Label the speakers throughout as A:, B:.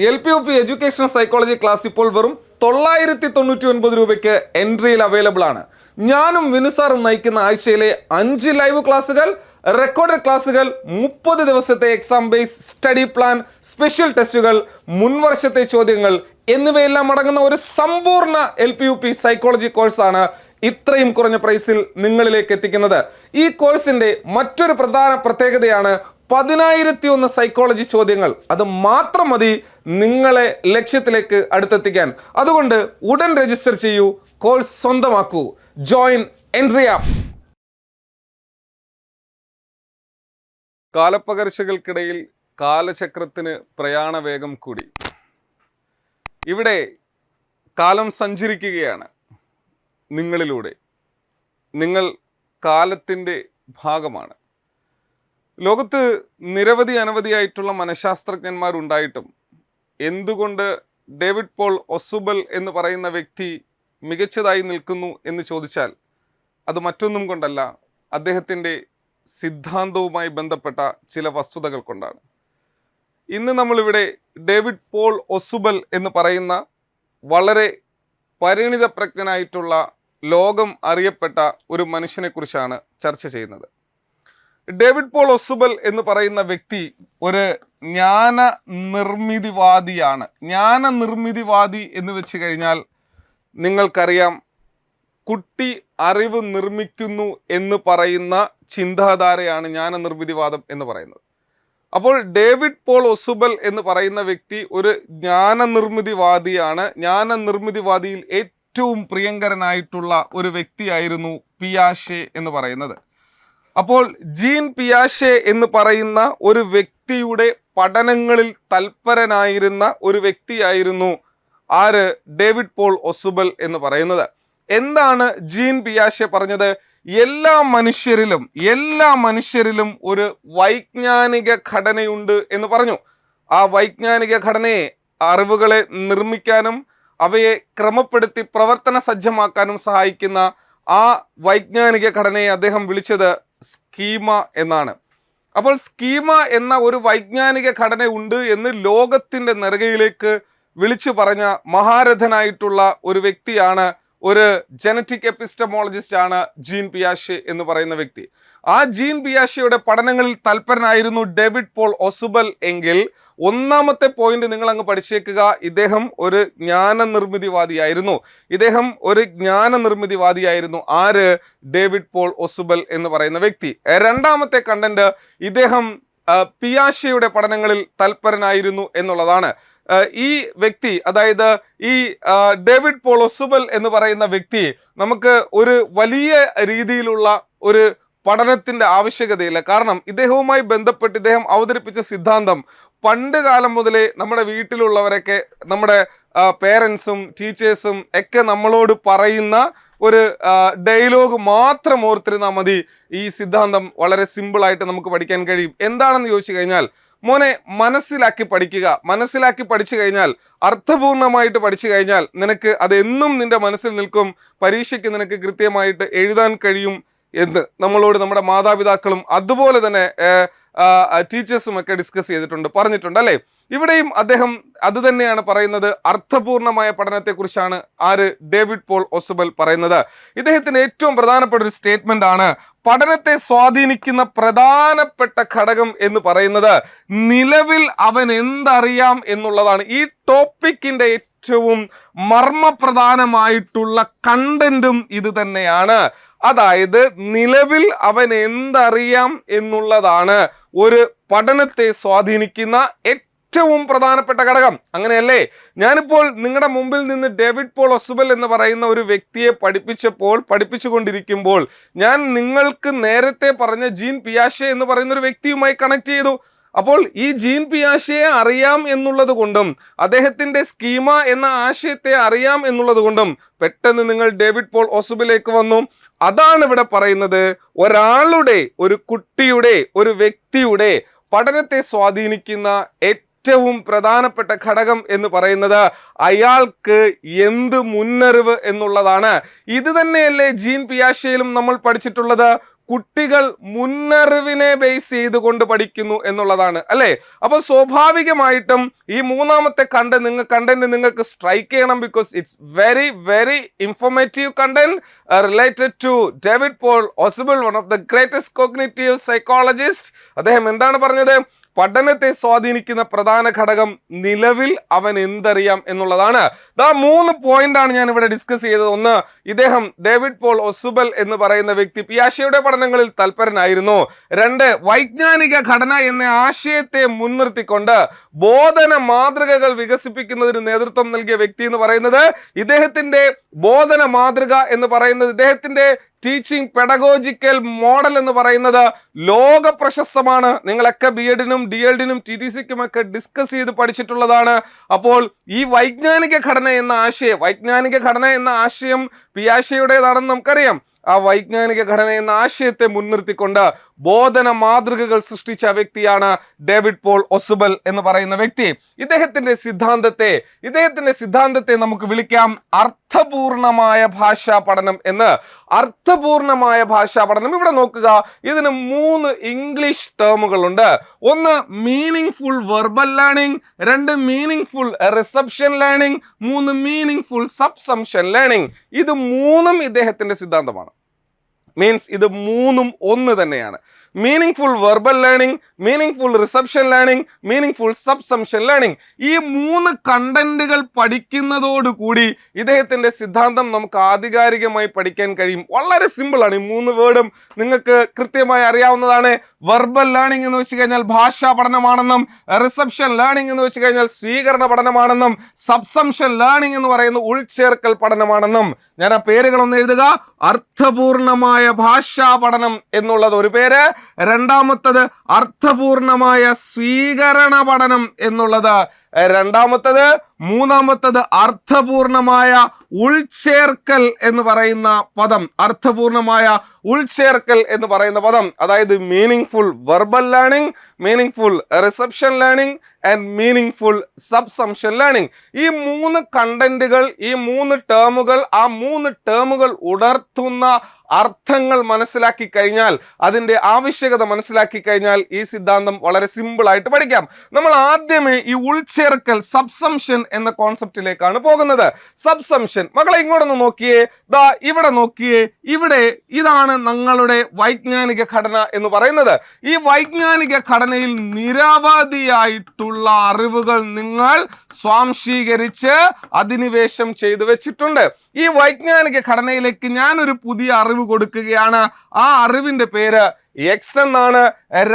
A: LPUP educational psychology class ഇപ്പോൾ വെറും 999 രൂപയ്ക്ക് എൻട്രിയിൽ അവൈലബിൾ ആണ്. ഞാനും വിനുസാറും നയിക്കുന്ന ആഴ്ചയിലെ 5 ലൈവ് ക്ലാസ്സുകൾ, റെക്കോർഡഡ് ക്ലാസ്സുകൾ, 30 ദിവസത്തെ exam base study plan, special ടെസ്റ്റുകൾ, മുൻവർഷത്തെ ചോദ്യങ്ങൾ എന്നിവയെല്ലാം അടങ്ങുന്ന ഒരു സമ്പൂർണ്ണ LPUP സൈക്കോളജി കോഴ്സാണ് ഇത്രയും കുറഞ്ഞ പ്രൈസിൽ നിങ്ങളിലേക്ക് എത്തിക്കുന്നത്. ഈ കോഴ്സിന്റെ മറ്റൊരു പ്രധാന പ്രത്യേകതയാണ് 10,001 സൈക്കോളജി ചോദ്യങ്ങൾ. അത് മാത്രം മതി നിങ്ങളെ ലക്ഷ്യത്തിലേക്ക് അടുത്തെത്തിക്കാൻ. അതുകൊണ്ട് ഉടൻ രജിസ്റ്റർ ചെയ്യൂ, കോഴ്സ് സ്വന്തമാക്കൂ. Join Entri app. കാലപ്പകർച്ചകൾക്കിടയിൽ കാലചക്രത്തിന് പ്രയാണവേഗം കൂടി. ഇവിടെ കാലം സഞ്ചരിക്കുകയാണ് നിങ്ങളിലൂടെ. നിങ്ങൾ കാലത്തിൻ്റെ ഭാഗമാണ്. ലോകത്ത് അനവധിയായിട്ടുള്ള മനഃശാസ്ത്രജ്ഞന്മാരുണ്ടായിട്ടും എന്തുകൊണ്ട് ഡേവിഡ് പോൾ ഒസുബൽ എന്ന് പറയുന്ന വ്യക്തി മികച്ചതായി നിൽക്കുന്നു എന്ന് ചോദിച്ചാൽ അത് മറ്റൊന്നും കൊണ്ടല്ല, അദ്ദേഹത്തിൻ്റെ സിദ്ധാന്തവുമായി ബന്ധപ്പെട്ട ചില വസ്തുതകൾ കൊണ്ടാണ്. ഇന്ന് നമ്മളിവിടെ ഡേവിഡ് പോൾ ഒസുബൽ എന്ന് പറയുന്ന വളരെ പരിണിതപ്രജ്ഞനായിട്ടുള്ള ലോകം അറിയപ്പെട്ട ഒരു മനുഷ്യനെക്കുറിച്ചാണ് ചർച്ച ചെയ്യുന്നത്. ഡേവിഡ് പോൾ ഒസുബൽ എന്ന് പറയുന്ന വ്യക്തി ഒരു ജ്ഞാന നിർമ്മിതിവാദിയാണ്. ജ്ഞാന നിർമ്മിതിവാദി എന്ന് വെച്ച് കഴിഞ്ഞാൽ നിങ്ങൾക്കറിയാം, കുട്ടി അറിവ് നിർമ്മിക്കുന്നു എന്ന് പറയുന്ന ചിന്താധാരയാണ് ജ്ഞാന നിർമ്മിതിവാദം എന്ന് പറയുന്നത്. അപ്പോൾ ഡേവിഡ് പോൾ ഒസുബൽ എന്ന് പറയുന്ന വ്യക്തി ഒരു ജ്ഞാന നിർമ്മിതിവാദിയാണ്. ജ്ഞാന നിർമ്മിതിവാദിയിൽ ഏറ്റവും പ്രിയങ്കരനായിട്ടുള്ള ഒരു വ്യക്തിയായിരുന്നു പിയാഷെ എന്ന് പറയുന്നത്. അപ്പോൾ ജീൻ പിയാഷെ എന്ന് പറയുന്ന ഒരു വ്യക്തിയുടെ പഠനങ്ങളിൽ തൽപരനായിരുന്ന ഒരു വ്യക്തിയായിരുന്നു ആര്? ഡേവിഡ് പോൾ ഒസുബൽ എന്ന് പറയുന്നത്. എന്താണ് ജീൻ പിയാഷെ പറഞ്ഞത്? എല്ലാ മനുഷ്യരിലും ഒരു വൈജ്ഞാനിക ഘടനയുണ്ട് എന്ന് പറഞ്ഞു. ആ വൈജ്ഞാനിക ഘടനയെ, അറിവുകളെ നിർമ്മിക്കാനും അവയെ ക്രമപ്പെടുത്തി പ്രവർത്തന സജ്ജമാക്കാനും സഹായിക്കുന്ന ആ വൈജ്ഞാനിക ഘടനയെ അദ്ദേഹം വിളിച്ചത് സ്കീമ എന്നാണ്. അപ്പോൾ സ്കീമ എന്ന ഒരു വൈജ്ഞാനിക ഘടന ഉണ്ട് എന്ന് ലോകത്തിൻ്റെ നെറുകയിലേക്ക് വിളിച്ചു പറഞ്ഞ മഹാരഥനായിട്ടുള്ള ഒരു വ്യക്തിയാണ്, ഒരു ജനറ്റിക് എപ്പിസ്റ്റമോളജിസ്റ്റ് ആണ് ജീൻ പിയാഷെ എന്ന് പറയുന്ന വ്യക്തി. ആ ജീൻ പിയാഷെയുടെ പഠനങ്ങളിൽ തൽപരനായിരുന്നു ഡേവിഡ് പോൾ ഒസുബൽ എങ്കിൽ ഒന്നാമത്തെ പോയിന്റ് നിങ്ങൾ അങ്ങ് പഠിച്ചേക്കുക, ഇദ്ദേഹം ഒരു ജ്ഞാന നിർമ്മിതിവാദിയായിരുന്നു. ആര്? ഡേവിഡ് പോൾ ഒസുബൽ എന്ന് പറയുന്ന വ്യക്തി. രണ്ടാമത്തെ കണ്ടന്റ്, ഇദ്ദേഹം പിയാഷെയുടെ പഠനങ്ങളിൽ തൽപരനായിരുന്നു എന്നുള്ളതാണ്. ഈ വ്യക്തി, അതായത് ഈ ഡേവിഡ് പോൾ ഒസുബൽ എന്ന് പറയുന്ന വ്യക്തി നമുക്ക് ഒരു വലിയ രീതിയിലുള്ള ഒരു പഠനത്തിൻ്റെ ആവശ്യകതയില്ല. കാരണം ഇദ്ദേഹവുമായി ബന്ധപ്പെട്ട് ഇദ്ദേഹം അവതരിപ്പിച്ച സിദ്ധാന്തം പണ്ട് കാലം മുതലേ നമ്മുടെ വീട്ടിലുള്ളവരൊക്കെ, നമ്മുടെ പേരൻസും ടീച്ചേഴ്സും ഒക്കെ നമ്മളോട് പറയുന്ന ഒരു ഡയലോഗ് മാത്രം ഓർത്തിരുന്നാൽ മതി. ഈ സിദ്ധാന്തം വളരെ സിമ്പിളായിട്ട് നമുക്ക് പഠിക്കാൻ കഴിയും. എന്താണെന്ന് ചോദിച്ചു കഴിഞ്ഞാൽ, മോനെ മനസ്സിലാക്കി പഠിച്ചു കഴിഞ്ഞാൽ, അർത്ഥപൂർണമായിട്ട് പഠിച്ചു കഴിഞ്ഞാൽ നിനക്ക് അതെന്നും നിന്റെ മനസ്സിൽ നിൽക്കും. പരീക്ഷയ്ക്ക് നിനക്ക് കൃത്യമായിട്ട് എഴുതാൻ കഴിയും എന്ന് നമ്മളോട് നമ്മുടെ മാതാപിതാക്കളും അതുപോലെ തന്നെ ടീച്ചേഴ്സും ഒക്കെ ഡിസ്കസ് ചെയ്തിട്ടുണ്ട്, പറഞ്ഞിട്ടുണ്ട് അല്ലേ? ഇവിടെയും അദ്ദേഹം അത് തന്നെയാണ് പറയുന്നത്. അർത്ഥപൂർണമായ പഠനത്തെക്കുറിച്ചാണ് ആര്? ഡേവിഡ് പോൾ ഒസുബൽ പറയുന്നത്. ഇദ്ദേഹത്തിന് ഏറ്റവും പ്രധാനപ്പെട്ട ഒരു സ്റ്റേറ്റ്മെന്റ് ആണ്, പഠനത്തെ സ്വാധീനിക്കുന്ന പ്രധാനപ്പെട്ട ഘടകം എന്ന് പറയുന്നത് നിലവിൽ അവൻ എന്തറിയാം എന്നുള്ളതാണ്. ഈ ടോപ്പിക്കിന്റെ ഏറ്റവും മർമ്മപ്രധാനമായിട്ടുള്ള കണ്ടന്റും ഇത് തന്നെയാണ്. അതായത് നിലവിൽ അവൻ എന്തറിയാം എന്നുള്ളതാണ് ഒരു പഠനത്തെ സ്വാധീനിക്കുന്ന ഏറ്റവും പ്രധാനപ്പെട്ട ഘടകം. അങ്ങനെയല്ലേ? ഞാനിപ്പോൾ നിങ്ങളുടെ മുമ്പിൽ നിന്ന് ഡേവിഡ് പോൾ ഒസുബൽ എന്ന് പറയുന്ന ഒരു വ്യക്തിയെ പഠിപ്പിച്ചുകൊണ്ടിരിക്കുമ്പോൾ ഞാൻ നിങ്ങൾക്ക് നേരത്തെ പറഞ്ഞ ജീൻ പിയാഷെ എന്ന് പറയുന്ന ഒരു വ്യക്തിയുമായി കണക്ട് ചെയ്തു. അപ്പോൾ ഈ ജീൻ പിയാഷെയെ അറിയാം എന്നുള്ളത് കൊണ്ടും അദ്ദേഹത്തിൻ്റെ സ്കീമ എന്ന ആശയത്തെ അറിയാം എന്നുള്ളത് കൊണ്ടും പെട്ടെന്ന് നിങ്ങൾ ഡേവിഡ് പോൾ ഒസുബലിലേക്ക് വന്നു. അതാണ് ഇവിടെ പറയുന്നത്, ഒരാളുടെ, ഒരു കുട്ടിയുടെ, ഒരു വ്യക്തിയുടെ പഠനത്തെ സ്വാധീനിക്കുന്ന ഏറ്റവും പ്രധാനപ്പെട്ട ഘടകം എന്ന് പറയുന്നത് അയാൾക്ക് എന്ത് മുന്നറിവ് എന്നുള്ളതാണ്. ഇത് തന്നെയല്ലേ ജീൻ പിയാഷെയിലും നമ്മൾ പഠിച്ചിട്ടുള്ളത്? കുട്ടികൾ മുന്നറിവിനെ ബേസ് ചെയ്തുകൊണ്ട് പഠിക്കുന്നു എന്നുള്ളതാണ് അല്ലെ. അപ്പൊ സ്വാഭാവികമായിട്ടും ഈ മൂന്നാമത്തെ കണ്ടന്റ് നിങ്ങൾക്ക് സ്ട്രൈക്ക് ചെയ്യണം, because it's very very informative content related to David Paul Ausubel, one of the greatest cognitive psychologist. അദ്ദേഹം എന്താണ് പറഞ്ഞത്? പഠനത്തെ സ്വാധീനിക്കുന്ന പ്രധാന ഘടകം നിലവിൽ അവൻ എന്തറിയാം എന്നുള്ളതാണ്. 3 പോയിന്റാണ് ഞാൻ ഇവിടെ ഡിസ്കസ് ചെയ്തത്. ഒന്ന്, ഇദ്ദേഹം ഡേവിഡ് പോൾ ഒസുബൽ എന്ന് പറയുന്ന വ്യക്തി പിയാഷെയുടെ പഠനങ്ങളിൽ തൽപരനായിരുന്നു. 2, വൈജ്ഞാനിക ഘടന എന്ന ആശയത്തെ മുൻനിർത്തിക്കൊണ്ട് ബോധന മാതൃകകൾ വികസിപ്പിക്കുന്നതിന് നേതൃത്വം നൽകിയ വ്യക്തി എന്ന് പറയുന്നത്, ഇദ്ദേഹത്തിന്റെ ബോധന മാതൃക എന്ന് പറയുന്നത്, ഇദ്ദേഹത്തിന്റെ ടീച്ചിങ് പെഡഗോജിക്കൽ മോഡൽ എന്ന് പറയുന്നത് ലോക പ്രശസ്തമാണ്. നിങ്ങളൊക്കെ BEdനും DEdനും TTCക്കും ഒക്കെ ഡിസ്കസ് ചെയ്ത് പഠിച്ചിട്ടുള്ളതാണ്. അപ്പോൾ ഈ വൈജ്ഞാനിക ഘടന എന്ന ആശയം പിയാഷെയുടേതാണെന്ന് നമുക്കറിയാം. ആ വൈജ്ഞാനിക ഘടന എന്ന ആശയത്തെ മുൻനിർത്തിക്കൊണ്ട് ബോധന മാതൃകകൾ സൃഷ്ടിച്ച വ്യക്തിയാണ് ഡേവിഡ് പോൾ ഒസുബൽ എന്ന് പറയുന്ന വ്യക്തി. ഇദ്ദേഹത്തിന്റെ സിദ്ധാന്തത്തെ നമുക്ക് വിളിക്കാം അർത്ഥപൂർണമായ ഭാഷാ പഠനം എന്ന്. അർത്ഥപൂർണമായ ഭാഷാ പഠനം, ഇവിടെ നോക്കുക, ഇതിന് 3 ഇംഗ്ലീഷ് ടേമുകളുണ്ട്. ഒന്ന് meaning full verbal learning, 2 meaning full reception learning, 3 meaning full subsumption learning. ഇത് 3ഉം ഇദ്ദേഹത്തിന്റെ സിദ്ധാന്തമാണ്. മീൻസ് ഇത് 3ഉം ഒന്ന് തന്നെയാണ്. Meaning full verbal learning, meaning full reception learning, meaning full subsumption learning. ഈ 3 കണ്ടന്റുകൾ പഠിക്കുന്നതോടുകൂടി ഇദ്ദേഹത്തിന്റെ സിദ്ധാന്തം നമുക്ക് ആധികാരികമായി പഠിക്കാൻ കഴിയും. വളരെ സിമ്പിൾ ആണ്. ഈ 3 വേർഡും നിങ്ങൾക്ക് കൃത്യമായി അറിയാവുന്നതാണ്. വെർബൽ ലേണിംഗ് എന്ന് വെച്ച് കഴിഞ്ഞാൽ ഭാഷാ പഠനമാണെന്നും, റിസപ്ഷൻ ലേണിംഗ് എന്ന് വെച്ച് കഴിഞ്ഞാൽ സ്വീകരണ പഠനമാണെന്നും, സബ്സംഷൻ ലേണിംഗ് എന്ന് പറയുന്ന ഉൾച്ചേർക്കൽ പഠനമാണെന്നും. ഞാൻ ആ പേരുകളൊന്ന് എഴുതുക. അർത്ഥപൂർണമായ ഭാഷാ പഠനം എന്നുള്ളത് ഒരു പേര്, രണ്ടാമത്തത് അർത്ഥപൂർണമായ സ്വീകരണ പഠനം എന്നുള്ളത് രണ്ടാമത്തത്, മൂന്നാമത്തത് അർത്ഥപൂർണമായ ഉൾച്ചേർക്കൽ എന്ന് പറയുന്ന പദം. അർത്ഥപൂർണമായ ഉൾച്ചേർക്കൽ എന്ന് പറയുന്ന പദം, അതായത് meaning full verbal learning, meaning full reception learning and meaning full subsumption learning. ഈ 3 കണ്ടന്റുകൾ, ഈ 3 ടേമുകൾ, ആ 3 ടേമുകൾ ഉണർത്തുന്ന അർത്ഥങ്ങൾ മനസ്സിലാക്കി കഴിഞ്ഞാൽ, അതിന്റെ ആവശ്യകത മനസ്സിലാക്കി കഴിഞ്ഞാൽ ഈ സിദ്ധാന്തം വളരെ സിമ്പിൾ ആയിട്ട് പഠിക്കാം. നമ്മൾ ആദ്യമേ ഈ ഉൾച്ചേർക്കൽ സബ്സംഷൻ എന്ന കോൺസെപ്റ്റിലേക്കാണ് പോകുന്നത്. സബ്സംഷൻ, മക്കളെ ഇങ്ങോട്ടൊന്ന് നോക്കിയേ, ദാ ഇവിടെ നോക്കിയേ, ഇവിടെ ഇതാണ് നിങ്ങളുടെ വൈജ്ഞാനിക ഘടന എന്ന് പറയുന്നത്. ഈ വൈജ്ഞാനിക ഘടനയിൽ നിരവധിയായിട്ടുള്ള അറിവുകൾ നിങ്ങൾ സ്വാംശീകരിച്ച് അധിനിവേശം ചെയ്തു വെച്ചിട്ടുണ്ട്. ഈ വൈജ്ഞാനിക ഘടനയിലേക്ക് ഞാനൊരു പുതിയ അറിവ് കൊടുക്കുകയാണ്. ആ അറിവിന്റെ പേര് എക്സ് എന്നാണ്.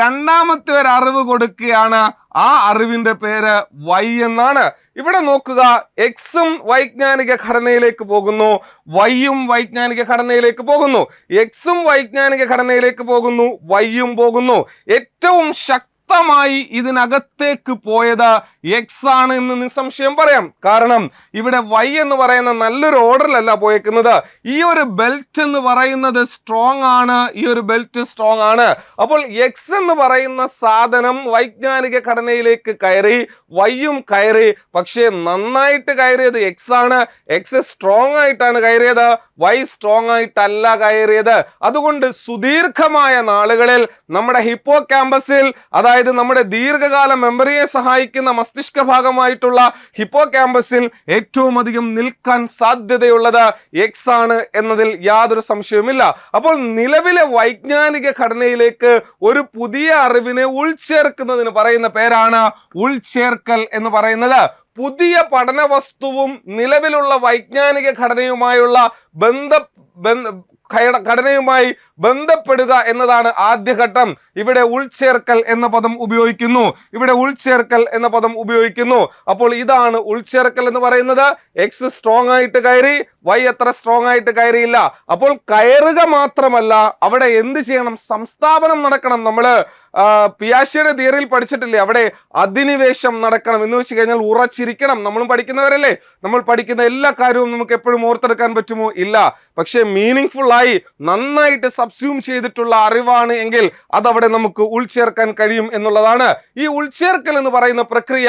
A: രണ്ടാമത്തെ ഒരു അറിവ് കൊടുക്കുകയാണ്. ആ അറിവിന്റെ പേര് വൈ എന്നാണ്. ഇവിടെ നോക്കുക, എക്സും വൈജ്ഞാനിക ഘടനയിലേക്ക് പോകുന്നു, വൈയും വൈജ്ഞാനിക ഘടനയിലേക്ക് പോകുന്നു. എക്സും വൈജ്ഞാനിക ഘടനയിലേക്ക് പോകുന്നു, വൈയും പോകുന്നു. ഏറ്റവും ശക്തമായി ഇതിനകത്തേക്ക് പോയത് എക്സ് ആണ് എന്ന് നിസ്സംശയം പറയാം. കാരണം ഇവിടെ വൈ എന്ന് പറയുന്ന നല്ലൊരു ഓർഡറിലല്ല പോയേക്കുന്നത്. ഈ ഒരു ബെൽറ്റ് എന്ന് പറയുന്നത് സ്ട്രോങ് ആണ്, ഈ ഒരു ബെൽറ്റ് സ്ട്രോങ് ആണ്. അപ്പോൾ എക്സ് എന്ന് പറയുന്ന സാധനം വൈജ്ഞാനിക ഘടനയിലേക്ക് കയറി, വൈയും കയറി. പക്ഷേ നന്നായിട്ട് കയറിയത് എക്സ് ആണ്. എക്സ് സ്ട്രോങ് ആയിട്ടാണ് കയറിയത്, വൈ സ്ട്രോങ് ആയിട്ടല്ല കയറിയത്. അതുകൊണ്ട് സുദീർഘമായ നാളുകളിൽ നമ്മുടെ ഹിപ്പോ ക്യാമ്പസിൽ, അതായത് നമ്മുടെ ദീർഘകാല മെമ്മറിയെ സഹായിക്കുന്ന മസ്തിഷ്ക ഭാഗമായിട്ടുള്ള ഹിപ്പോ ക്യാമ്പസിൽ ഏറ്റവും അധികം നിൽക്കാൻ സാധ്യതയുള്ളത് എക്സ് ആണ് എന്നതിൽ യാതൊരു സംശയവുമില്ല. അപ്പോൾ നിലവിലെ വൈജ്ഞാനിക ഘടനയിലേക്ക് ഒരു പുതിയ അറിവിനെ ഉൾച്ചേർക്കുന്നതിന് പറയുന്ന പേരാണ് ഉൾച്ചേർക്കൽ എന്ന് പറയുന്നത്. പുതിയ പഠന വസ്തുവും നിലവിലുള്ള വൈജ്ഞാനിക ഘടനയുമായുള്ള ഘടനയുമായി ബന്ധപ്പെടുക എന്നതാണ് ആദ്യഘട്ടം. ഇവിടെ ഉൾച്ചേർക്കൽ എന്ന പദം ഉപയോഗിക്കുന്നു, ഇവിടെ ഉൾച്ചേർക്കൽ എന്ന പദം ഉപയോഗിക്കുന്നു. അപ്പോൾ ഇതാണ് ഉൾച്ചേർക്കൽ എന്ന് പറയുന്നത്. എക്സ് സ്ട്രോങ് ആയിട്ട് കയറി, വൈ അത്ര സ്ട്രോങ് ആയിട്ട് കയറിയില്ല. അപ്പോൾ കയറുക മാത്രമല്ല, അവിടെ എന്ത് ചെയ്യണം? സംസ്ഥാപനം നടക്കണം. നമ്മള് പിയാഷെയുടെ തിയറിയിൽ പഠിച്ചിട്ടില്ലേ, അവിടെ അധിനിവേശം നടക്കണം എന്ന് വെച്ച് കഴിഞ്ഞാൽ ഉറച്ചിരിക്കണം. നമ്മളും പഠിക്കുന്നവരല്ലേ, നമ്മൾ പഠിക്കുന്ന എല്ലാ കാര്യവും നമുക്ക് എപ്പോഴും ഓർത്തെടുക്കാൻ പറ്റുമോ? ഇല്ല. പക്ഷെ മീനിങ് ഫുൾ ആയി നന്നായിട്ട് സബ്സ്യൂം ചെയ്തിട്ടുള്ള അറിവാണ് എങ്കിൽ അതവിടെ നമുക്ക് ഉൾച്ചേർക്കാൻ കഴിയും എന്നുള്ളതാണ്. ഈ ഉൾച്ചേർക്കൽ എന്ന് പറയുന്ന പ്രക്രിയ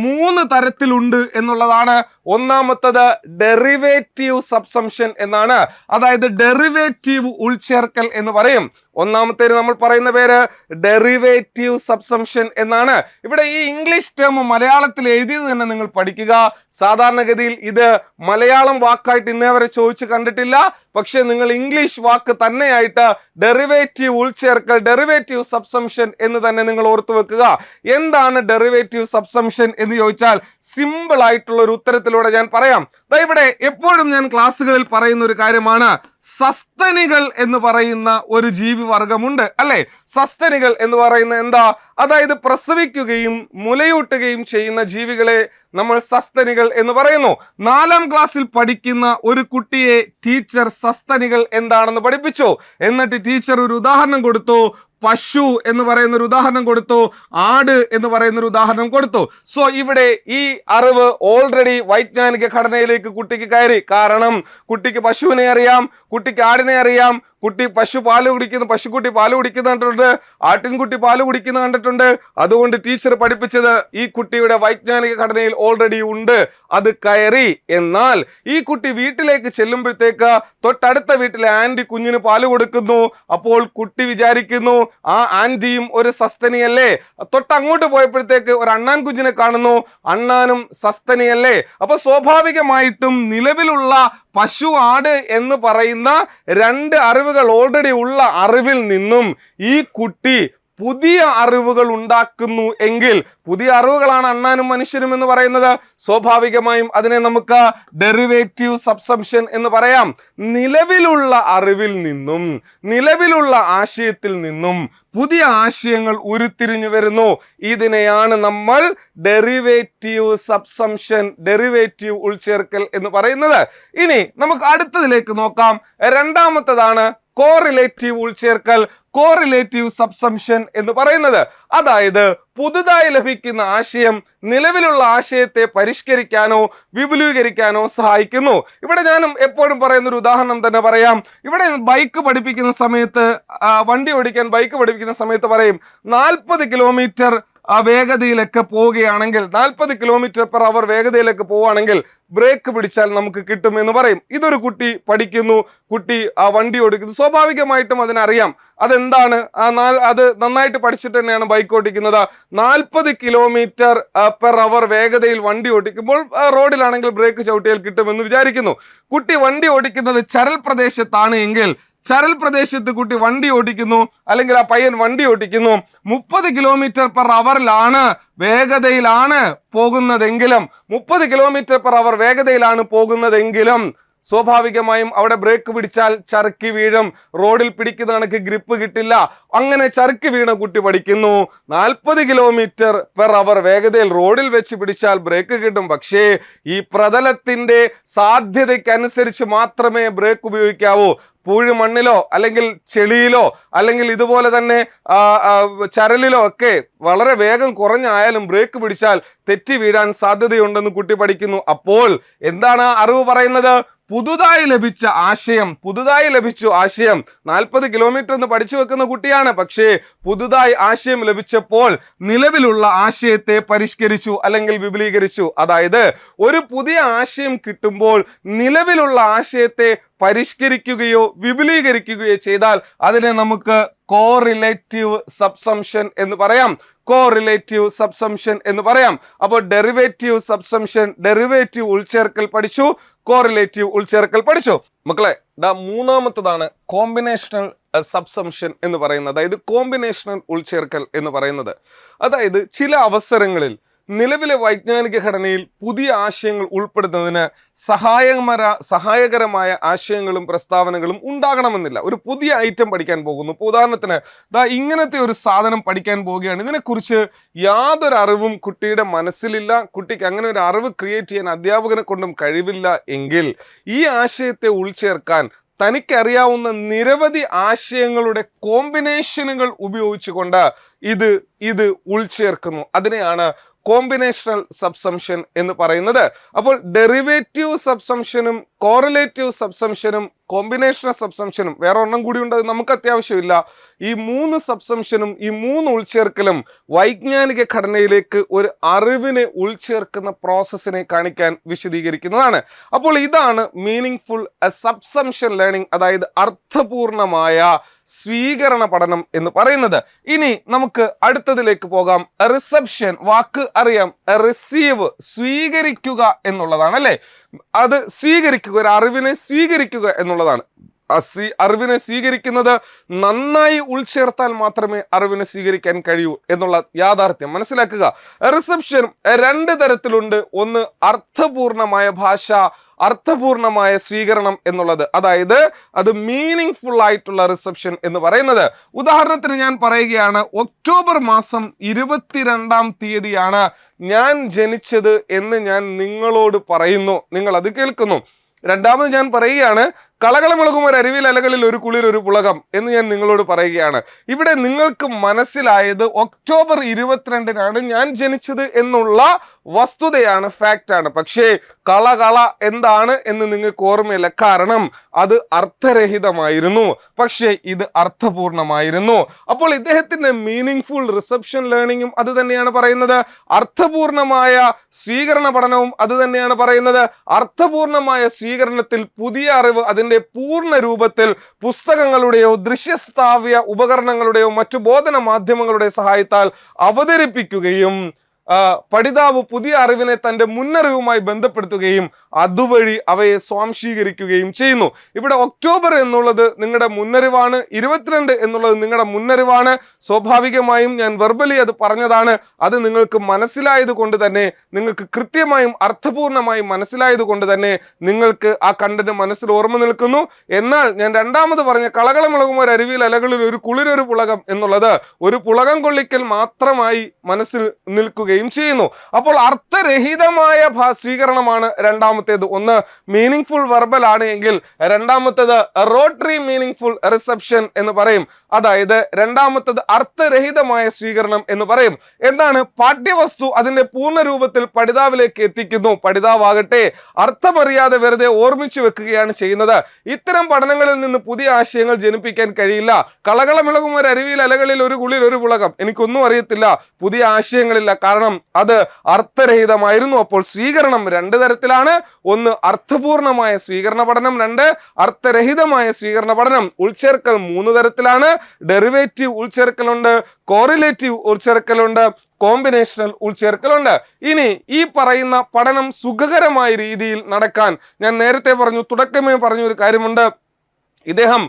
A: 3 തരത്തിലുണ്ട് എന്നുള്ളതാണ്. ഒന്നാമത്തത് ഡെറിവേറ്റീവ് സബ്സംഷൻ എന്നാണ്, അതായത് ഡെറിവേറ്റീവ് ഉൾച്ചേർക്കൽ എന്ന് പറയും. ഒന്നാമത്തേന് നമ്മൾ പറയുന്ന പേര് ഡെറിവേറ്റീവ് സബ്സംഷൻ എന്നാണ്. ഇവിടെ ഈ ഇംഗ്ലീഷ് ടേം മലയാളത്തിൽ എഴുതിയത് തന്നെ നിങ്ങൾ പഠിക്കുക. സാധാരണഗതിയിൽ ഇത് മലയാളം വാക്കായിട്ട് ഇന്നേ വരെ ചോദിച്ചു കണ്ടിട്ടില്ല. പക്ഷെ നിങ്ങൾ ഇംഗ്ലീഷ് വാക്ക് തന്നെയായിട്ട് ഡെറിവേറ്റീവ് ഉൾച്ചേർക്കൽ, ഡെറിവേറ്റീവ് സബ്സംഷൻ എന്ന് തന്നെ നിങ്ങൾ ഓർത്തു വെക്കുക. എന്താണ് ഡെറിവേറ്റീവ് സബ്സംഷൻ എന്ന് ചോദിച്ചാൽ സിമ്പിൾ ആയിട്ടുള്ള ഒരു ഉത്തരത്തിലൂടെ ഞാൻ പറയാം. ഇവിടെ എപ്പോഴും ഞാൻ ക്ലാസ്സുകളിൽ പറയുന്ന ഒരു കാര്യമാണ്, സസ്തനികൾ എന്ന് പറയുന്ന ഒരു ജീവിവർഗമുണ്ട് അല്ലെ. സസ്തനികൾ എന്ന് പറയുന്ന എന്താ? അതായത് പ്രസവിക്കുകയും മുലയൂട്ടുകയും ചെയ്യുന്ന ജീവികളെ നമ്മൾ സസ്തനികൾ എന്ന് പറയുന്നു. 4ാം ക്ലാസ്സിൽ പഠിക്കുന്ന ഒരു കുട്ടിയെ ടീച്ചർ സസ്തനികൾ എന്താണെന്ന് പഠിപ്പിച്ചു. എന്നിട്ട് ടീച്ചർ ഒരു ഉദാഹരണം കൊടുത്തു. പശു എന്ന് പറയുന്ന ഒരു ഉദാഹരണം കൊടുത്തു, ആട് എന്ന് പറയുന്ന ഒരു ഉദാഹരണം കൊടുത്തു. സോ ഇവിടെ ഈ അറിവ് ഓൾറെഡി വൈജ്ഞാനിക ഘടനയിലേക്ക് കുട്ടിക്ക് കയറി. കാരണം കുട്ടിക്ക് പശുവിനെ അറിയാം, കുട്ടിക്ക് ആടിനെ അറിയാം, കുട്ടി പശുക്കുട്ടി പാല് കുടിക്കുന്ന കണ്ടിട്ടുണ്ട്, ആട്ടിൻകുട്ടി പാല് കുടിക്കുന്ന കണ്ടിട്ടുണ്ട്. അതുകൊണ്ട് ടീച്ചർ പഠിപ്പിച്ചത് ഈ കുട്ടിയുടെ വൈജ്ഞാനിക ഘടനയിൽ ഓൾറെഡി ഉണ്ട്, അത് കയറി. എന്നാൽ ഈ കുട്ടി വീട്ടിലേക്ക് ചെല്ലുമ്പോഴത്തേക്ക് തൊട്ടടുത്ത വീട്ടിലെ ആന്റി കുഞ്ഞിന് പാല് കൊടുക്കുന്നു. അപ്പോൾ കുട്ടി വിചാരിക്കുന്നു ആ ആന്റിയും ഒരു സസ്തനിയല്ലേ. തൊട്ടങ്ങോട്ട് പോയപ്പോഴത്തേക്ക് ഒരു അണ്ണാൻ കുഞ്ഞിനെ കാണുന്നു, അണ്ണാനും സസ്തനിയല്ലേ. അപ്പൊ സ്വാഭാവികമായിട്ടും നിലവിലുള്ള പശു, ആട് എന്ന് പറയുന്ന 2 അറിവുകൾ ഓൾറെഡി ഉള്ള അറിവിൽ നിന്നും ഈ കുട്ടി പുതിയ അറിവുകൾ ഉണ്ടാക്കുന്നു എങ്കിൽ, പുതിയ അറിവുകളാണ് അണ്ണാനും മനുഷ്യനും എന്ന് പറയുന്നത്, സ്വാഭാവികമായും അതിനെ നമുക്ക് ഡെറിവേറ്റീവ് സബ്സംഷൻ എന്ന് പറയാം. നിലവിലുള്ള അറിവിൽ നിന്നും, നിലവിലുള്ള ആശയത്തിൽ നിന്നും പുതിയ ആശയങ്ങൾ ഉരുത്തിരിഞ്ഞു വരുന്നു. ഇതിനെയാണ് നമ്മൾ ഡെറിവേറ്റീവ് സബ്സംഷൻ, ഡെറിവേറ്റീവ് ഉൾച്ചേർക്കൽ എന്ന് പറയുന്നത്. ഇനി നമുക്ക് അടുത്തതിലേക്ക് നോക്കാം. രണ്ടാമത്തേതാണ് കോറിലേറ്റീവ് ഉൾച്ചേർക്കൽ, കോറിലേറ്റീവ് സബ്സംഷൻ എന്ന് പറയുന്നത്. അതായത് പുതുതായി ലഭിക്കുന്ന ആശയം നിലവിലുള്ള ആശയത്തെ പരിഷ്കരിക്കാനോ വിപുലീകരിക്കാനോ സഹായിക്കുന്നു. ഇവിടെ ഞാനും എപ്പോഴും പറയുന്ന ഒരു ഉദാഹരണം തന്നെ പറയാം. ഇവിടെ ബൈക്ക് പഠിപ്പിക്കുന്ന സമയത്ത്, വണ്ടി ഓടിക്കാൻ ബൈക്ക് പഠിപ്പിക്കുന്ന സമയത്ത് പറയും 40 കിലോമീറ്റർ വേഗതയിലൊക്കെ പോവുകയാണെങ്കിൽ, 40 km/h വേഗതയിലേക്ക് പോവുകയാണെങ്കിൽ ബ്രേക്ക് പിടിച്ചാൽ നമുക്ക് കിട്ടും എന്ന് പറയും. ഇതൊരു കുട്ടി പഠിക്കുന്നു, കുട്ടി വണ്ടി ഓടിക്കുന്നു. സ്വാഭാവികമായിട്ടും അതിനറിയാം അതെന്താണ്, അത് നന്നായിട്ട് പഠിച്ചിട്ട് തന്നെയാണ് ബൈക്ക് ഓടിക്കുന്നത്. 40 km/h വേഗതയിൽ വണ്ടി ഓടിക്കുമ്പോൾ റോഡിലാണെങ്കിൽ ബ്രേക്ക് ചവിട്ടിയാൽ കിട്ടുമെന്ന് വിചാരിക്കുന്നു. കുട്ടി വണ്ടി ഓടിക്കുന്നത് ചരൽ പ്രദേശത്താണ് എങ്കിൽ, ചരൽ പ്രദേശത്ത് കുട്ടി വണ്ടി ഓടിക്കുന്നു, അല്ലെങ്കിൽ ആ പയ്യൻ വണ്ടി ഓടിക്കുന്നു, 30 km/h വേഗതയിലാണ് പോകുന്നതെങ്കിലും, 30 km/h വേഗതയിലാണ് പോകുന്നതെങ്കിലും സ്വാഭാവികമായും അവിടെ ബ്രേക്ക് പിടിച്ചാൽ ചറുക്കി വീഴും, റോഡിൽ പിടിക്കുന്ന കണക്ക് ഗ്രിപ്പ് കിട്ടില്ല. അങ്ങനെ ചറുക്കി വീണ കുട്ടി പഠിക്കുന്നു 40 km/h വേഗതയിൽ റോഡിൽ വെച്ച് പിടിച്ചാൽ ബ്രേക്ക് കിട്ടും. പക്ഷേ ഈ പ്രതലത്തിന്റെ സാധ്യതയ്ക്കനുസരിച്ച് മാത്രമേ ബ്രേക്ക് ഉപയോഗിക്കാവൂ. പൂഴി മണ്ണിലോ അല്ലെങ്കിൽ ചെളിയിലോ അല്ലെങ്കിൽ ഇതുപോലെ തന്നെ ചരലിലോ ഒക്കെ വളരെ വേഗം കുറഞ്ഞായാലും ബ്രേക്ക് പിടിച്ചാൽ തെറ്റി വീഴാൻ സാധ്യതയുണ്ടെന്ന് കുട്ടി പഠിക്കുന്നു. അപ്പോൾ എന്താണ് അറിവ് പറയുന്നത്? പുതുതായി ലഭിച്ച ആശയം, 40 കിലോമീറ്റർ എന്ന് പഠിച്ചു വെക്കുന്ന കുട്ടിയാണ്. പക്ഷേ പുതുതായി ആശയം ലഭിച്ചപ്പോൾ നിലവിലുള്ള ആശയത്തെ പരിഷ്കരിച്ചു അല്ലെങ്കിൽ വിപുലീകരിച്ചു. അതായത് ഒരു പുതിയ ആശയം കിട്ടുമ്പോൾ നിലവിലുള്ള ആശയത്തെ പരിഷ്കരിക്കുകയോ വിപുലീകരിക്കുകയോ ചെയ്താൽ അതിനെ നമുക്ക് കോറിലേറ്റീവ് സബ്സംഷൻ എന്ന് പറയാം. കോറിലേറ്റീവ് സബ്സംഷൻ എന്ന് പറയാം. അപ്പോൾ ഡെറിവേറ്റീവ് സബ്സംഷൻ, ഡെറിവേറ്റീവ് ഉൾച്ചേർക്കൽ പഠിച്ചു, കോറിലേറ്റീവ് ഉൾച്ചേർക്കൽ പഠിച്ചു. മക്കളെ, മൂന്നാമത്തതാണ് കോമ്പിനേഷണൽ സബ്സംഷൻ എന്ന് പറയുന്നത്. അതായത് കോമ്പിനേഷണൽ ഉൾച്ചേർക്കൽ എന്ന് പറയുന്നത്, അതായത് ചില അവസരങ്ങളിൽ നിലവിലെ വൈജ്ഞാനിക ഘടനയിൽ പുതിയ ആശയങ്ങൾ ഉൾപ്പെടുത്തുന്നതിന് സഹായകരമായ ആശയങ്ങളും പ്രസ്താവനകളും ഉണ്ടാകണമെന്നില്ല. ഒരു പുതിയ ഐറ്റം പഠിക്കാൻ പോകുന്നു, ഇപ്പോൾ ഉദാഹരണത്തിന് ഇങ്ങനത്തെ ഒരു സാധനം പഠിക്കാൻ പോവുകയാണ്, ഇതിനെക്കുറിച്ച് യാതൊരു അറിവും കുട്ടിയുടെ മനസ്സിലില്ല, കുട്ടിക്ക് അങ്ങനെ ഒരു അറിവ് ക്രിയേറ്റ് ചെയ്യാൻ അധ്യാപകനെ കൊണ്ടും കഴിവില്ല എങ്കിൽ ഈ ആശയത്തെ ഉൾച്ചേർക്കാൻ തനിക്കറിയാവുന്ന നിരവധി ആശയങ്ങളുടെ കോമ്പിനേഷനുകൾ ഉപയോഗിച്ചുകൊണ്ട് ഇത് ഉൾച്ചേർക്കുന്നു. അതിനെയാണ് കോമ്പിനേഷണൽ സബ്സംഷൻ എന്ന് പറയുന്നത്. അപ്പോൾ ഡെറിവേറ്റീവ് സബ്സംഷനും കോറിലേറ്റീവ് സബ്സംഷനും കോമ്പിനേഷണൽ സബ്സംഷനും വേറെ ഒരെണ്ണം കൂടി ഉണ്ട്, നമുക്ക് അത്യാവശ്യമില്ല. ഈ 3 സബ്സംഷനും ഈ 3 ഉൾച്ചേർക്കലും വൈജ്ഞാനിക ഘടനയിലേക്ക് ഒരു അറിവിനെ ഉൾച്ചേർക്കുന്ന പ്രോസസ്സിനെ കാണിക്കാൻ വിശദീകരിക്കുന്നതാണ്. അപ്പോൾ ഇതാണ് മീനിങ് ഫുൾ സബ്സംഷൻ ലേണിംഗ്, അതായത് അർത്ഥപൂർണമായ സ്വീകരണ പഠനം എന്ന് പറയുന്നത്. ഇനി നമുക്ക് അടുത്തതിലേക്ക് പോകാം. റിസപ്ഷൻ, വാക്ക് അറിയാം, റിസീവ് സ്വീകരിക്കുക എന്നുള്ളതാണ് അല്ലെ. അത് സ്വീകരിക്കുക, ഒരു അറിവിനെ സ്വീകരിക്കുക എന്നുള്ളതാണ്. അറിവിനെ സ്വീകരിക്കുന്നത് നന്നായി ഉൾച്ചേർത്താൽ മാത്രമേ അറിവിനെ സ്വീകരിക്കാൻ കഴിയൂ എന്നുള്ള യാഥാർത്ഥ്യം മനസ്സിലാക്കുക. റിസപ്ഷൻ 2 തരത്തിലുണ്ട്. ഒന്ന് അർത്ഥപൂർണമായ ഭാഷ, അർത്ഥപൂർണമായ സ്വീകരണം എന്നുള്ളത്, അതായത് അത് മീനിങ് ഫുൾ ആയിട്ടുള്ള റിസപ്ഷൻ എന്ന് പറയുന്നത്. ഉദാഹരണത്തിന് ഞാൻ പറയുകയാണ്, ഒക്ടോബർ മാസം 22-ാം തീയതിയാണ് ഞാൻ ജനിച്ചത് എന്ന് ഞാൻ നിങ്ങളോട് പറയുന്നു, നിങ്ങൾ അത് കേൾക്കുന്നു. രണ്ടാമത് ഞാൻ പറയുകയാണ്, കളകളമിളകും ഒരു അരുവിൽ അലകളിൽ ഒരു കുളിർ ഒരു പുളകം എന്ന് ഞാൻ നിങ്ങളോട് പറയുകയാണ്. ഇവിടെ നിങ്ങൾക്ക് മനസ്സിലായത് ഒക്ടോബർ 22-നാണ് ഞാൻ ജനിച്ചത് എന്നുള്ള വസ്തുതയാണ്, ഫാക്റ്റാണ്. പക്ഷേ കള എന്താണ് എന്ന് നിങ്ങൾക്ക് ഓർമ്മയില്ല, കാരണം അത് അർത്ഥരഹിതമായിരുന്നു, പക്ഷേ ഇത് അർത്ഥപൂർണമായിരുന്നു. അപ്പോൾ ഇദ്ദേഹത്തിന്റെ മീനിങ് ഫുൾ റിസപ്ഷൻ ലേണിംഗും അത് തന്നെയാണ് പറയുന്നത്, അർത്ഥപൂർണമായ സ്വീകരണ പഠനവും അത് തന്നെയാണ് പറയുന്നത്. അർത്ഥപൂർണമായ സ്വീകരണത്തിൽ പുതിയ അറിവ് അതിന്റെ പൂർണ്ണ രൂപത്തിൽ പുസ്തകങ്ങളുടെയോ ദൃശ്യസ്ഥാവ്യ ഉപകരണങ്ങളുടെയോ മറ്റു ബോധന മാധ്യമങ്ങളുടെ സഹായത്താൽ അവതരിപ്പിക്കുകയും പഠിതാവ് പുതിയ അറിവിനെ തൻ്റെ മുന്നറിവുമായി ബന്ധപ്പെടുത്തുകയും അതുവഴി അവയെ സ്വാംശീകരിക്കുകയും ചെയ്യുന്നു. ഇവിടെ ഒക്ടോബർ എന്നുള്ളത് നിങ്ങളുടെ മുന്നറിവാണ്, 22 എന്നുള്ളത് നിങ്ങളുടെ മുന്നറിവാണ്. സ്വാഭാവികമായും ഞാൻ വെർബലി അത് പറഞ്ഞതാണ്. അത് നിങ്ങൾക്ക് മനസ്സിലായത് കൊണ്ട് തന്നെ, നിങ്ങൾക്ക് കൃത്യമായും അർത്ഥപൂർണമായും മനസ്സിലായത് കൊണ്ട് തന്നെ നിങ്ങൾക്ക് ആ കണ്ടന്റ് മനസ്സിൽ ഓർമ്മ നിൽക്കുന്നു. എന്നാൽ ഞാൻ രണ്ടാമത് പറഞ്ഞ കളകളമിളകും ഒരു അരുവിയിൽ അലകളിൽ ഒരു കുളിരൊരു പുളകം എന്നുള്ളത് ഒരു പുളകം കൊള്ളിക്കൽ മാത്രമായി മനസ്സിൽ നിൽക്കുകയും ചെയ്യുന്നു. അപ്പോൾ അർത്ഥരഹിതമായ സ്വീകരണമാണ് രണ്ടാമത്തേത്. ഒന്ന് മീനിങ് ഫുൾ വെർബൽ ആണ് എങ്കിൽ രണ്ടാമത്തേത് റോട്ടറി മീനിങ് ഫുൾ റിസപ്ഷൻ എന്ന് പറയും. അതായത് രണ്ടാമത്തേത് അർത്ഥരഹിതമായ സ്വീകരണം എന്ന് പറയും. എന്താണ്? പാഠ്യവസ്തു അതിന്റെ പൂർണ്ണ രൂപത്തിൽ പഠിതാവിലേക്ക് എത്തിക്കുന്നു, പഠിതാവാകട്ടെ അർത്ഥമറിയാതെ വെറുതെ ഓർമ്മിച്ചു വെക്കുകയാണ് ചെയ്യുന്നത്. ഇത്തരം പഠനങ്ങളിൽ നിന്ന് പുതിയ ആശയങ്ങൾ ജനിപ്പിക്കാൻ കഴിയില്ല. കളകളമിളകും ഒരു അരുവിയിൽ അലകളിൽ ഒരു കുളിർ ഒരു പുളകം, എനിക്കൊന്നും അറിയത്തില്ല, പുതിയ ആശയങ്ങളില്ല, കാരണം അത് അർത്ഥരഹിതമായിരുന്നു. അപ്പോൾ സ്വീകരണം 2 തരത്തിലാണ്. ഒന്ന് അർത്ഥപൂർണമായ സ്വീകരണ പഠനം, 2 അർത്ഥരഹിതമായ സ്വീകരണ പഠനം. ഉൾച്ചേർക്കൽ 3 തരത്തിലാണ്. ഡെറിവേറ്റീവ് ഉൾച്ചേർക്കലുണ്ട്, കോറിലേറ്റീവ് ഉൾച്ചേർക്കലുണ്ട്, കോമ്പിനേഷണൽ ഉൾച്ചേർക്കലുണ്ട്. ഇനി ഈ പറയുന്ന പഠനം സുഖകരമായ രീതിയിൽ നടക്കാൻ ഞാൻ നേരത്തെ പറഞ്ഞു, തുടക്കമേ പറഞ്ഞ ഒരു കാര്യമുണ്ട്. ഇദ്ദേഹം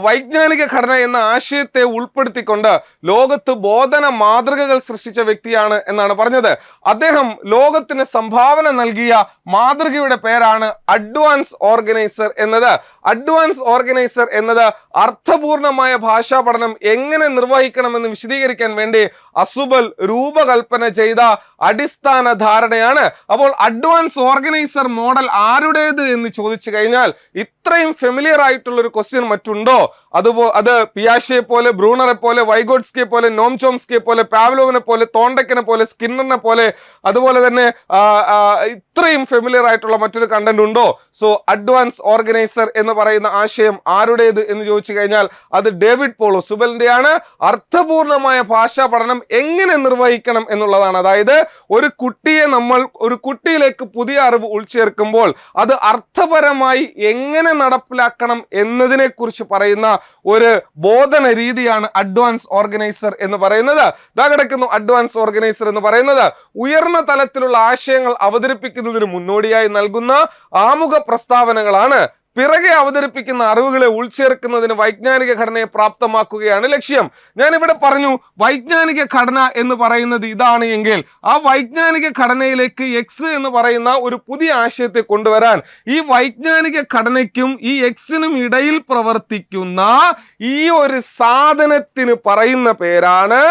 A: വൈജ്ഞാനിക ഘടന എന്ന ആശയത്തെ ഉൾപ്പെടുത്തിക്കൊണ്ട് ലോകത്ത് ബോധന മാതൃകകൾ സൃഷ്ടിച്ച വ്യക്തിയാണ് എന്നാണ് പറഞ്ഞത്. അദ്ദേഹം ലോകത്തിന് സംഭാവന നൽകിയ മാതൃകയുടെ പേരാണ് അഡ്വാൻസ് ഓർഗനൈസർ എന്നത്. അഡ്വാൻസ് ഓർഗനൈസർ എന്നത് അർത്ഥപൂർണമായ ഭാഷാ പഠനം എങ്ങനെ നിർവഹിക്കണമെന്ന് വിശദീകരിക്കാൻ വേണ്ടി അസുബൽ രൂപകൽപ്പന ചെയ്ത അടിസ്ഥാന ധാരണയാണ്. അപ്പോൾ അഡ്വാൻസ് ഓർഗനൈസർ മോഡൽ ആരുടേത് എന്ന് ചോദിച്ചു കഴിഞ്ഞാൽ ഇത്രയും ഫെമിലിയർ ആയിട്ടുള്ള ഒരു ക്വസ്റ്റ്യൻ മറ്റുണ്ടോ? അത് പിയാഷെ പോലെ, ബ്രൂണറെ പോലെ, വൈഗോട്സ്കിയെ പോലെ, നോം ചോംസ്കിയെ പോലെ, പാവ്ലോവിനെ പോലെ, തോണ്ടക്കിനെ പോലെ, സ്കിന്നറിനെ പോലെ, അതുപോലെ തന്നെ ഇത്രയും ഫെമിലിയർ ആയിട്ടുള്ള മറ്റൊരു കണ്ടന്റ് ഉണ്ടോ? സോ അഡ്വാൻസ് ഓർഗനൈസർ എന്ന് പറയുന്ന ആശയം ആരുടേത് എന്ന് ചോദിച്ചു കഴിഞ്ഞാൽ അത് ഡേവിഡ് പോൾ ഒസുബലിന്റെയാണ്. അർത്ഥപൂർണമായ ഭാഷാ പഠനം എങ്ങനെ നിർവഹിക്കണം എന്നുള്ളതാണ്. അതായത് ഒരു കുട്ടിയിലേക്ക് പുതിയ അറിവ് ഉൾച്ചേർക്കുമ്പോൾ അത് അർത്ഥപരമായി എങ്ങനെ നടപ്പിലാക്കണം എന്നതിനെ കുറിച്ച് പറയുന്ന ഒരു ബോധന രീതിയാണ് അഡ്വാൻസ് ഓർഗനൈസർ എന്ന് പറയുന്നത്. ഇതാ കിടക്കുന്നു അഡ്വാൻസ് ഓർഗനൈസർ എന്ന് പറയുന്നത്. ഉയർന്ന തലത്തിലുള്ള ആശയങ്ങൾ അവതരിപ്പിക്കുന്നതിന് മുന്നോടിയായി നൽകുന്ന ആമുഖ പ്രസ്താവനകളാണ്. പിറകെ അവതരിപ്പിക്കുന്ന അറിവുകളെ ഉൾച്ചേർക്കുന്നതിന് വൈജ്ഞാനിക ഘടനയെ പ്രാപ്തമാക്കുകയാണ് ലക്ഷ്യം. ഞാൻ ഇവിടെ പറഞ്ഞു വൈജ്ഞാനിക ഘടന എന്ന് പറയുന്നത് ഇതാണ് എങ്കിൽ ആ വൈജ്ഞാനിക ഘടനയിലേക്ക് എക്സ് എന്ന് പറയുന്ന ഒരു പുതിയ ആശയത്തെ കൊണ്ടുവരാൻ ഈ വൈജ്ഞാനിക ഘടനയ്ക്കും ഈ എക്സിനും ഇടയിൽ പ്രവർത്തിക്കുന്ന ഈ ഒരു സാധനത്തിന് പറയുന്ന പേരാണ്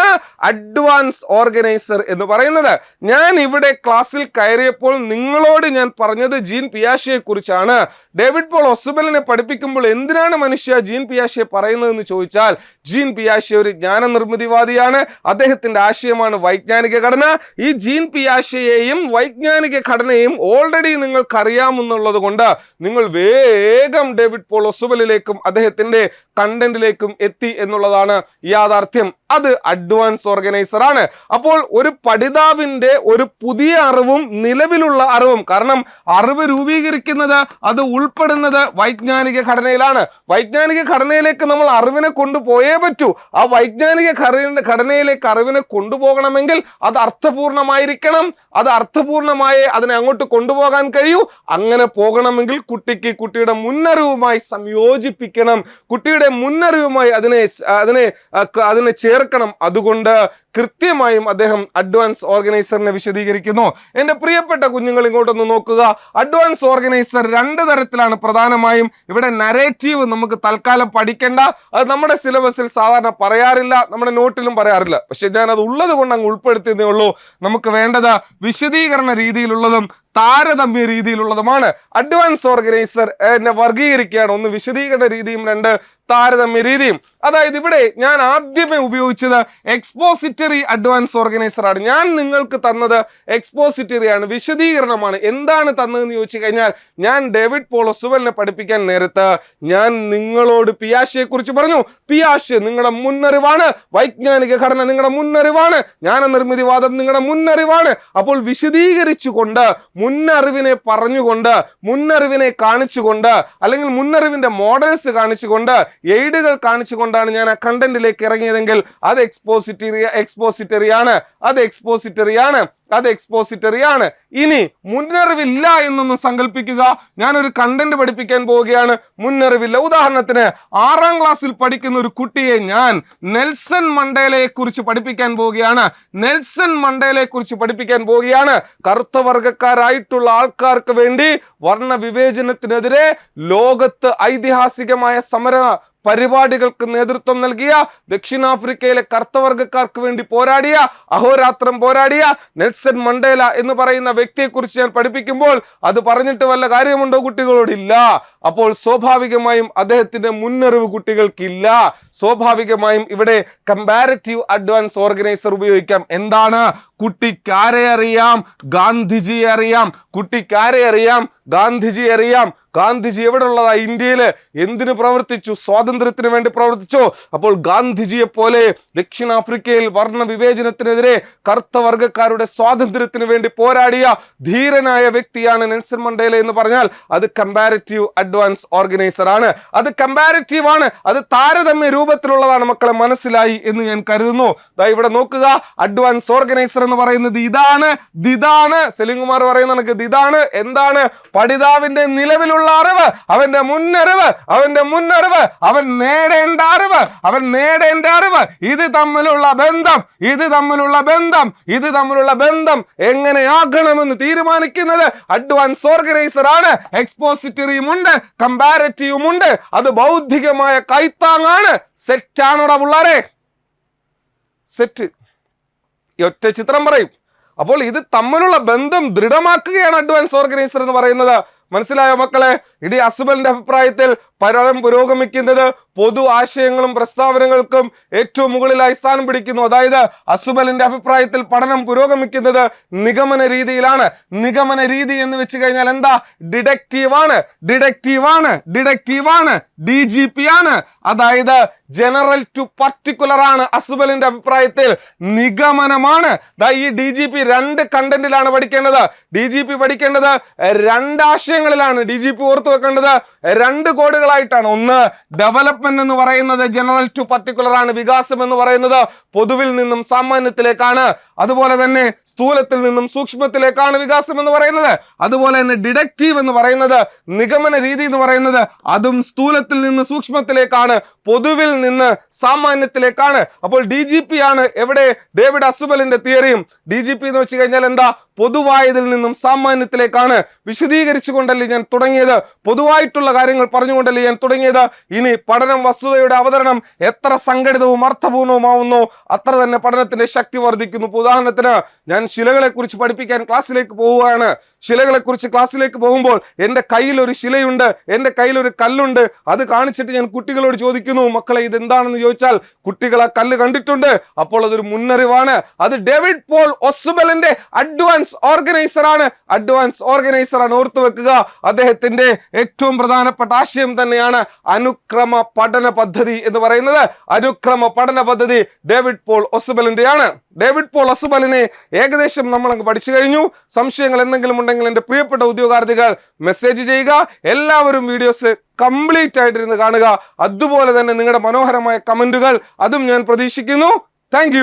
A: അഡ്വാൻസ് ഓർഗനൈസർ എന്ന് പറയുന്നത്. ഞാൻ ഇവിടെ ക്ലാസ്സിൽ കയറിയപ്പോൾ നിങ്ങളോട് ഞാൻ പറഞ്ഞത് ജീൻ പിയാഷയെ കുറിച്ചാണ്. ഡേവിഡ് പോൾ ഒസുബലിനെ പഠിപ്പിക്കുമ്പോൾ എന്തിനാണ് മനുഷ്യ ജീൻ പിയാഷെ പറയുന്നതെന്ന് ചോദിച്ചാൽ, ജീൻ പിയാഷെ ഒരു ജ്ഞാന നിർമ്മിതിവാദിയാണ്. അദ്ദേഹത്തിന്റെ ആശയമാണ് വൈജ്ഞാനിക ഘടന. ഈ ജീൻ പിയാഷയെയും വൈജ്ഞാനിക ഘടനയും ഓൾറെഡി നിങ്ങൾക്ക് അറിയാമെന്നുള്ളത് കൊണ്ട് നിങ്ങൾ വേഗം ഡേവിഡ് പോൾ ഒസുബലിലേക്കും അദ്ദേഹത്തിന്റെ കണ്ടന്റിലേക്കും എത്തി എന്നുള്ളതാണ് യാഥാർത്ഥ്യം. അത് അഡ്വാൻസ് ഓർഗനൈസർ ആണ്. അപ്പോൾ ഒരു പഠിതാവിന്റെ ഒരു പുതിയ അറിവും നിലവിലുള്ള അറിവും, കാരണം അറിവ് രൂപീകരിക്കുന്നത് അത് ഉൾപ്പെടുന്നത് വൈജ്ഞാനിക ഘടനയിലാണ്. വൈജ്ഞാനിക ഘടനയിലേക്ക് നമ്മൾ അറിവിനെ കൊണ്ടുപോയേ പറ്റൂ. ആ വൈജ്ഞാനിക ഘടനയിലേക്ക് അറിവിനെ കൊണ്ടുപോകണമെങ്കിൽ അത് അർത്ഥപൂർണമായിരിക്കണം. അത് അർത്ഥപൂർണമായി അതിനെ അങ്ങോട്ട് കൊണ്ടുപോകാൻ കഴിയൂ. അങ്ങനെ പോകണമെങ്കിൽ കുട്ടിക്ക് കുട്ടിയുടെ മുന്നറിവുമായി സംയോജിപ്പിക്കണം. കുട്ടിയുടെ മുന്നറിവുമായി അതിനെ ചേർക്കണം. അതുകൊണ്ട് കൃത്യമായും അദ്ദേഹം അഡ്വാൻസ് ഓർഗനൈസറിനെ വിശദീകരിക്കുന്നു. എൻ്റെ പ്രിയപ്പെട്ട കുഞ്ഞുങ്ങൾ ഇങ്ങോട്ടൊന്ന് നോക്കുക. അഡ്വാൻസ് ഓർഗനൈസർ രണ്ട് തരത്തിലാണ്. പ്രധാനമായും ഇവിടെ നരേറ്റീവ് നമുക്ക് തൽക്കാലം പഠിക്കേണ്ട. അത് നമ്മുടെ സിലബസിൽ സാധാരണ പറയാറില്ല, നമ്മുടെ നോട്ടിലും പറയാറില്ല. പക്ഷെ ഞാൻ അത് ഉള്ളത് കൊണ്ട് അങ്ങ് ഉൾപ്പെടുത്തിയതേ ഉള്ളൂ. നമുക്ക് വേണ്ടത് വിശദീകരണ രീതിയിലുള്ളതും താരതമ്യ രീതിയിലുള്ളതുമാണ്. അഡ്വാൻസ് ഓർഗനൈസർ എന്നെ വർഗീകരിക്കുകയാണ്. ഒന്ന് വിശദീകരണ രീതിയും, രണ്ട് താരതമ്യ രീതിയും. അതായത് ഇവിടെ ഞാൻ ആദ്യമേ ഉപയോഗിച്ചത് എക്സ്പോസിറ്ററി അഡ്വാൻസ് ഓർഗനൈസർ ആണ്. ഞാൻ നിങ്ങൾക്ക് തന്നത് എക്സ്പോസിറ്ററി ആണ്, വിശദീകരണമാണ്. എന്താണ് തന്നതെന്ന് ചോദിച്ചു കഴിഞ്ഞാൽ, ഞാൻ ഡേവിഡ് പോൾ ഒസുബലിനെ പഠിപ്പിക്കാൻ നേരത്ത് ഞാൻ നിങ്ങളോട് പിയാഷയെ കുറിച്ച് പറഞ്ഞു. പിയാഷെ നിങ്ങളുടെ മുന്നറിവാണ്, വൈജ്ഞാനിക ഘടന നിങ്ങളുടെ മുന്നറിവാണ്, ജ്ഞാന നിർമ്മിതിവാദം നിങ്ങളുടെ മുന്നറിവാണ്. അപ്പോൾ വിശദീകരിച്ചുകൊണ്ട്, മുന്നറിവിനെ പറഞ്ഞുകൊണ്ട്, മുന്നറിവിനെ കാണിച്ചുകൊണ്ട്, അല്ലെങ്കിൽ മുന്നറിവിന്റെ മോഡൽസ് കാണിച്ചുകൊണ്ട്, എയ്ഡുകൾ കാണിച്ചുകൊണ്ടാണ് ഞാൻ ആ കണ്ടന്റിലേക്ക് ഇറങ്ങിയതെങ്കിൽ അത് എക്സ്പോസിറ്ററി ആണ്. ഇനി മുന്നറിവില്ല എന്നൊന്ന് സങ്കല്പിക്കുക. ഞാനൊരു കണ്ടന്റ് പഠിപ്പിക്കാൻ പോവുകയാണ്, മുന്നറിവില്ല. ഉദാഹരണത്തിന് 6ാം ക്ലാസ്സിൽ പഠിക്കുന്ന ഒരു കുട്ടിയെ ഞാൻ നെൽസൺ മണ്ടേലയെ കുറിച്ച് പഠിപ്പിക്കാൻ പോവുകയാണ്. കറുത്ത വർഗക്കാരായിട്ടുള്ള ആൾക്കാർക്ക് വേണ്ടി വർണ്ണ വിവേചനത്തിനെതിരെ ലോകത്ത് ഐതിഹാസികമായ സമര പരിപാടികൾക്ക് നേതൃത്വം നൽകിയ, ദക്ഷിണാഫ്രിക്കയിലെ കറുത്തവർഗക്കാർക്ക് വേണ്ടി അഹോരാത്രം പോരാടിയ നെൽസൺ മണ്ടേല എന്ന് പറയുന്ന വ്യക്തിയെക്കുറിച്ച് ഞാൻ പഠിപ്പിക്കുമ്പോൾ അത് പറഞ്ഞിട്ട് വല്ല കാര്യമുണ്ടോ കുട്ടികളോടില്ല. അപ്പോൾ സ്വാഭാവികമായും അദ്ദേഹത്തിന്റെ മുന്നറിവ് കുട്ടികൾക്കില്ല. സ്വാഭാവികമായും ഇവിടെ കമ്പാരറ്റീവ് അഡ്വാൻസ് ഓർഗനൈസർ ഉപയോഗിക്കാം. എന്താണ്? കുട്ടിക്കാരെ അറിയാം, ഗാന്ധിജിയെ അറിയാം. കുട്ടിക്കാരെ അറിയാം, ഗാന്ധിജിയെ അറിയാം. ഗാന്ധിജി എവിടെ ഉള്ളതാ? ഇന്ത്യയില്. എന്തിനു പ്രവർത്തിച്ചു? സ്വാതന്ത്ര്യത്തിന് വേണ്ടി പ്രവർത്തിച്ചു. അപ്പോൾ ഗാന്ധിജിയെ പോലെ ദക്ഷിണാഫ്രിക്കയിൽ വർണ്ണ വിവേചനത്തിനെതിരെ കറുത്ത വർഗക്കാരുടെ സ്വാതന്ത്ര്യത്തിന് വേണ്ടി പോരാടിയ ധീരനായ വ്യക്തിയാണ് നെൽസൺ മണ്ടേല എന്ന് പറഞ്ഞാൽ അത് കമ്പാരറ്റീവ് അഡ്വാൻസ് ഓർഗനൈസർ ആണ്. അത് കമ്പാരറ്റീവ് ആണ്, അത് താരതമ്യ രൂപത്തിലുള്ളതാണ്. മക്കളെ മനസ്സിലായി എന്ന് ഞാൻ കരുതുന്നു. ഇവിടെ നോക്കുക, അഡ്വാൻസ് ഓർഗനൈസർ എന്ന് പറയുന്നത് ഇതാണ്. സെലിംകുമാർ പറയുന്ന കണക്ക് ഇതാണ്. എന്താണ്? പഠിതാവിന്റെ നിലവിലുള്ള അറിവ്, അവന്റെ മുന്നറിവ്, അവൻ നേടേണ്ട അറിവ്, ഇത് തമ്മിലുള്ള ബന്ധം എങ്ങനെയാകണമെന്ന് തീരുമാനിക്കുന്നത് അഡ്വാൻസ് ഓർഗനൈസർ ആണ്. എക്സ്പോസിറ്ററിയും ഉണ്ട്, കമ്പാരറ്റീവും ഉണ്ട്. അത് ബൗദ്ധികമായ കൈത്താങ്ങാണ്. സെറ്റാണോടാ പിള്ളാരെ? സെറ്റ്. ഒറ്റ ചിത്രം പറയും. അപ്പോൾ ഇത് തമ്മിലുള്ള ബന്ധം ദൃഢമാക്കുകയാണ് അഡ്വാൻസ് ഓർഗനൈസർ എന്ന് പറയുന്നത്. മനസ്സിലായോ മക്കളെ? ഇടി അസുബലിന്റെ അഭിപ്രായത്തിൽ പഠനം പുരോഗമിക്കുന്നത് പൊതു ആശയങ്ങളും പ്രസ്താവനകൾക്കും ഏറ്റവും മുകളിലായി സ്ഥാനം പിടിക്കുന്നു. അതായത് അസുബലിന്റെ അഭിപ്രായത്തിൽ പഠനം പുരോഗമിക്കുന്നത് നിഗമന രീതിയിലാണ്. നിഗമന രീതി എന്ന് വെച്ച് കഴിഞ്ഞാൽ എന്താ? ഡിഡക്റ്റീവ് ആണ്. DGP ആണ്. അതായത് ജനറൽ ടു പർട്ടിക്കുലർ ആണ്. അസുബലിന്റെ അഭിപ്രായത്തിൽ നിഗമനമാണ്. ഈ DGP രണ്ട് കണ്ടന്റിലാണ് പഠിക്കേണ്ടത്. DGP പഠിക്കേണ്ടത് രണ്ട് ആശയങ്ങളിലാണ്. DGP ഓർത്തു വെക്കേണ്ടത് രണ്ട് കോഡുകളായിട്ടാണ്. ഒന്ന്, ഡെവലപ്മെന്റ് എന്ന് പറയുന്നത് ജനറൽ ടു പർട്ടിക്കുലർ ആണ്. വികാസം എന്ന് പറയുന്നത് പൊതുവിൽ നിന്നും സാമാന്യത്തിലേക്കാണ്. അതുപോലെ തന്നെ സ്ഥൂലത്തിൽ നിന്നും സൂക്ഷ്മത്തിലേക്കാണ് വികാസം എന്ന് പറയുന്നത്. അതുപോലെ തന്നെ ഡിഡക്റ്റീവ് എന്ന് പറയുന്നത്, നിഗമന രീതി എന്ന് പറയുന്നത്, അതും സ്ഥൂലത്തിൽ നിന്ന് സൂക്ഷ്മത്തിലേക്കാണ്, പൊതുവിൽ നിന്ന് സാമാന്യത്തിലേക്കാണ്. അപ്പോൾ DGP ആണ് എവിടെ? ഡേവിഡ് അസുബലിന്റെ തിയറിയും. DGP എന്ന് വെച്ച് കഴിഞ്ഞാൽ എന്താ? പൊതുവായതിൽ നിന്നും സാമാന്യത്തിലേക്കാണ് വിശദീകരിച്ചുകൊണ്ടല്ലേ ഞാൻ തുടങ്ങിയത്, പൊതുവായിട്ടുള്ള കാര്യങ്ങൾ പറഞ്ഞുകൊണ്ടല്ലേ ഞാൻ തുടങ്ങിയത്. ഇനി പഠനം വസ്തുതയുടെ അവതരണം എത്ര സംഘടിതവും അർത്ഥപൂർണവുമാവുന്നോ അത്ര തന്നെ പഠനത്തിന്റെ ശക്തി വർദ്ധിക്കുന്നു. ഉദാഹരണത്തിന് ഞാൻ ശിലകളെ കുറിച്ച് പഠിപ്പിക്കാൻ ക്ലാസ്സിലേക്ക് പോവുകയാണ്. ശിലകളെ കുറിച്ച് ക്ലാസ്സിലേക്ക് പോകുമ്പോൾ എൻ്റെ കയ്യിൽ ഒരു ശിലയുണ്ട്, എൻ്റെ കയ്യിൽ ഒരു കല്ലുണ്ട്. അത് കാണിച്ചിട്ട് ഞാൻ കുട്ടികളോട് ചോദിക്കുന്നു, മക്കളെ ഇതെന്താണെന്ന് ചോദിച്ചാൽ കുട്ടികൾ ആ കല്ല് കണ്ടിട്ടുണ്ട്. അപ്പോൾ അതൊരു മുന്നറിവാണ്. അത് ഡേവിഡ് പോൾ ഒസുബലിന്റെ അഡ്വാൻസ് ഓർഗനൈസർ ആണ്. ഓർത്തു വെക്കുക, അദ്ദേഹത്തിന്റെ ഏറ്റവും പ്രധാനപ്പെട്ട ആശയം തന്നെയാണ് അനുക്രമ പഠന പദ്ധതി എന്ന് പറയുന്നത്. അനുക്രമ പഠന പദ്ധതി ഡേവിഡ് പോൾ ഒസുബലിന്റെയാണ്. ഡേവിഡ് പോൾ ഒസുബലിനെ ഏകദേശം നമ്മൾ അങ്ങ് പഠിച്ചു കഴിഞ്ഞു. സംശയങ്ങൾ എന്തെങ്കിലും ഉണ്ടെങ്കിൽ എൻ്റെ പ്രിയപ്പെട്ട ഉദ്യോഗാർത്ഥികൾ മെസ്സേജ് ചെയ്യുക. എല്ലാവരും വീഡിയോസ് കംപ്ലീറ്റ് ആയിട്ടിരുന്ന് കാണുക. അതുപോലെ തന്നെ നിങ്ങളുടെ മനോഹരമായ കമന്റുകൾ അതും ഞാൻ പ്രതീക്ഷിക്കുന്നു. താങ്ക്